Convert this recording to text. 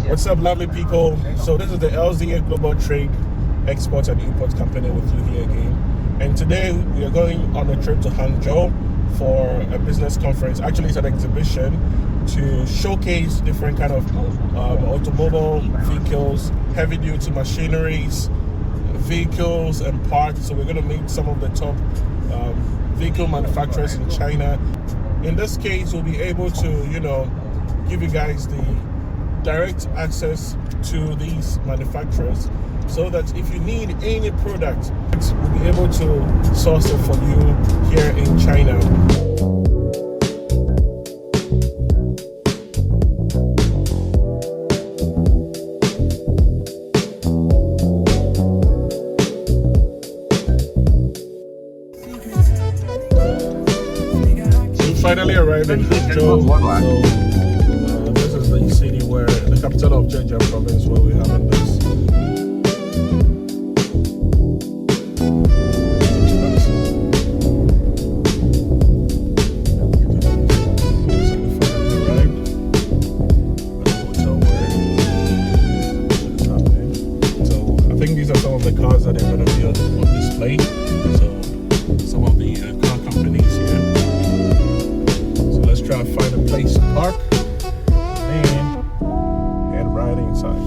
What's up, lovely people? So this is the LZA Global Trade Export and Import Company with you here again. And today we are going on a trip to Hangzhou for a business conference. Actually, it's an exhibition to showcase different kind of automobile vehicles, heavy-duty machineries, vehicles and parts. So we're going to meet some of the top vehicle manufacturers in China. In this case, we'll be able to, give you guys the direct access to these manufacturers so that if you need any product, we'll be able to source it for you here in China. We finally arrived in Hangzhou. This is the city where the capital of Zhejiang province where we're having this. I think these are some of the cars that are going to be on display. So some of the car companies here. So let's try to find a place to park and head right inside.